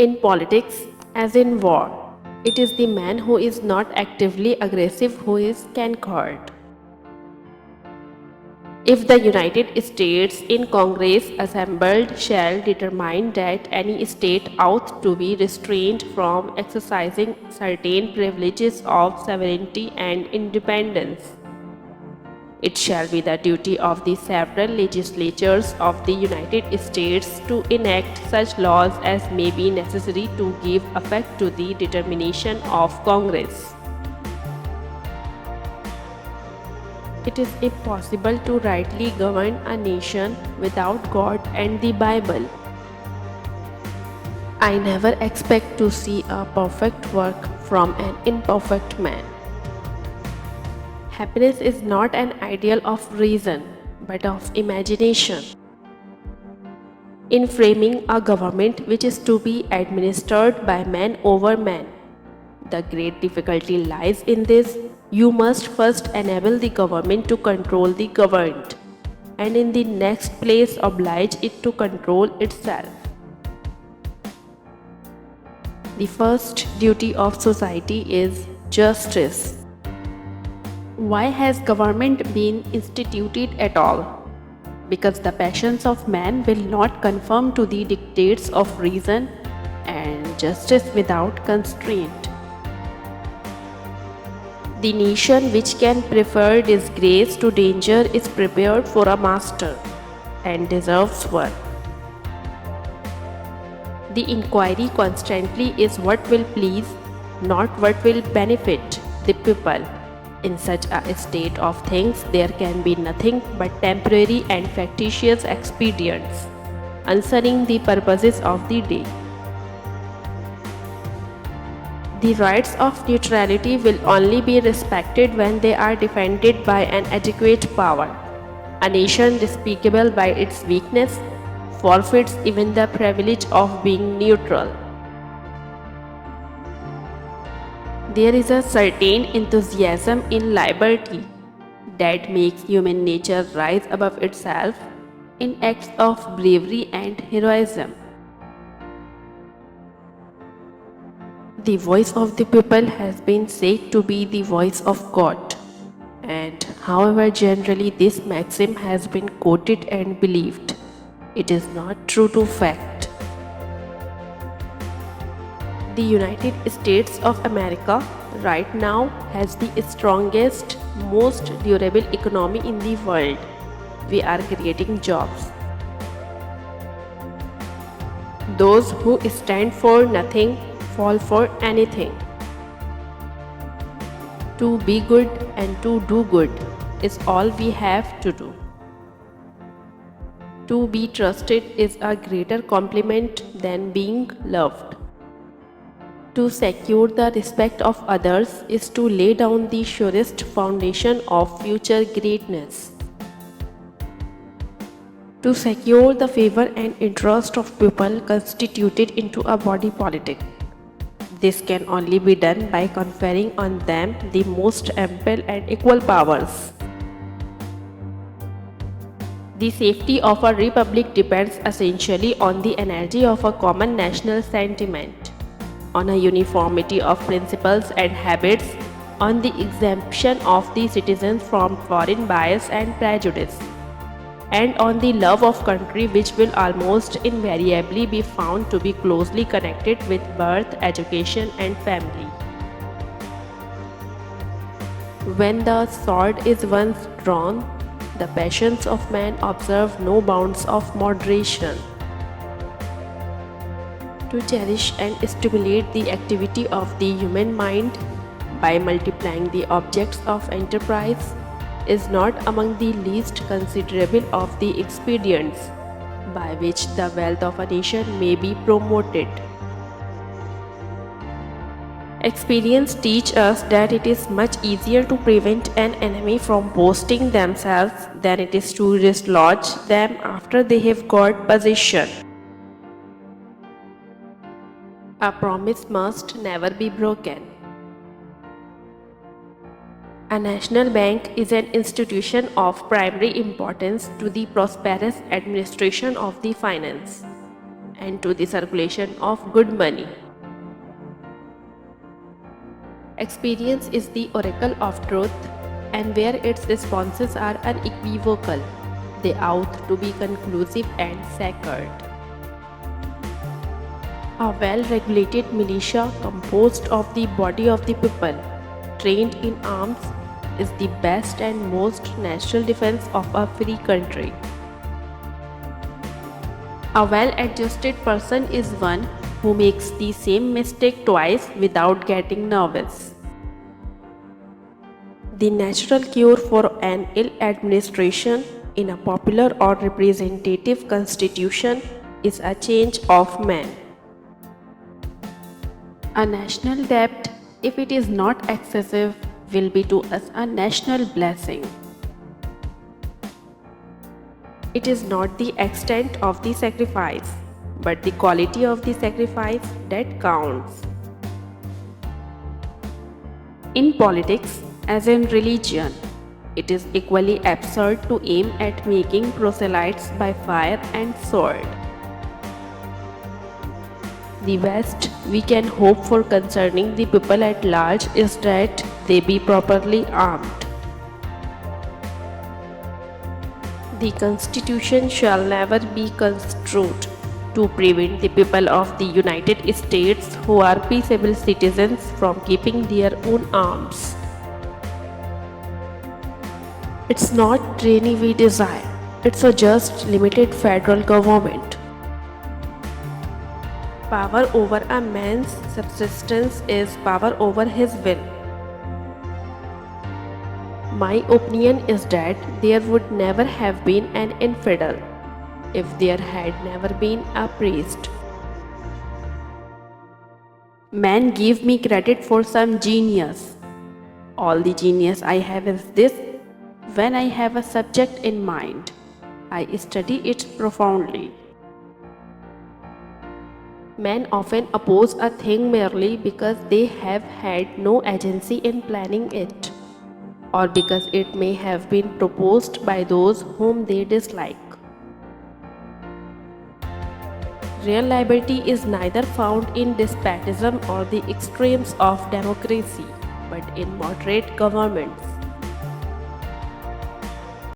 In politics, as in war, it is the man who is not actively aggressive who is conquered. If the United States in Congress assembled shall determine that any state ought to be restrained from exercising certain privileges of sovereignty and independence, it shall be the duty of the several legislatures of the United States to enact such laws as may be necessary to give effect to the determination of Congress. It is impossible to rightly govern a nation without God and the Bible. I never expect to see a perfect work from an imperfect man. Happiness is not an ideal of reason, but of imagination. In framing a government which is to be administered by man over man, the great difficulty lies in this: you must first enable the government to control the governed, and in the next place oblige it to control itself. The first duty of society is justice. Why has government been instituted at all? Because the passions of man will not conform to the dictates of reason and justice without constraint. The nation which can prefer disgrace to danger is prepared for a master and deserves one. The inquiry constantly is what will please, not what will benefit the people. In such a state of things, there can be nothing but temporary and factitious expedients, answering the purposes of the day. The rights of neutrality will only be respected when they are defended by an adequate power. A nation despicable by its weakness forfeits even the privilege of being neutral. There is a certain enthusiasm in liberty that makes human nature rise above itself in acts of bravery and heroism. The voice of the people has been said to be the voice of God, and however generally this maxim has been quoted and believed, it is not true to fact. The United States of America right now has the strongest, most durable economy in the world. We are creating jobs. Those who stand for nothing fall for anything. To be good and to do good is all we have to do. To be trusted is a greater compliment than being loved. To secure the respect of others is to lay down the surest foundation of future greatness. To secure the favor and interest of people constituted into a body politic. This can only be done by conferring on them the most ample and equal powers. The safety of a republic depends essentially on the energy of a common national sentiment, on a uniformity of principles and habits, on the exemption of the citizens from foreign bias and prejudice, and on the love of country which will almost invariably be found to be closely connected with birth, education, and family. When the sword is once drawn, the passions of man observe no bounds of moderation. To cherish and stimulate the activity of the human mind by multiplying the objects of enterprise is not among the least considerable of the expedients by which the wealth of a nation may be promoted. Experience teaches us that it is much easier to prevent an enemy from boasting themselves than it is to dislodge them after they have got possession. A promise must never be broken. A national bank is an institution of primary importance to the prosperous administration of the finance, and to the circulation of good money. Experience is the oracle of truth, and where its responses are unequivocal, they ought to be conclusive and sacred. A well-regulated militia composed of the body of the people, trained in arms, is the best and most natural defense of a free country. A well-adjusted person is one who makes the same mistake twice without getting nervous. The natural cure for an ill administration in a popular or representative constitution is a change of man. A national debt, if it is not excessive, will be to us a national blessing. It is not the extent of the sacrifice, but the quality of the sacrifice that counts. In politics, as in religion, it is equally absurd to aim at making proselytes by fire and sword. The best we can hope for concerning the people at large is that they be properly armed. The Constitution shall never be construed to prevent the people of the United States who are peaceable citizens from keeping their own arms. It's not tyranny we desire, it's a just, limited federal government. Power over a man's subsistence is power over his will. My opinion is that there would never have been an infidel if there had never been a priest. Men give me credit for some genius. All the genius I have is this: when I have a subject in mind, I study it profoundly. Men often oppose a thing merely because they have had no agency in planning it, or because it may have been proposed by those whom they dislike. Real liberty is neither found in despotism or the extremes of democracy, but in moderate governments.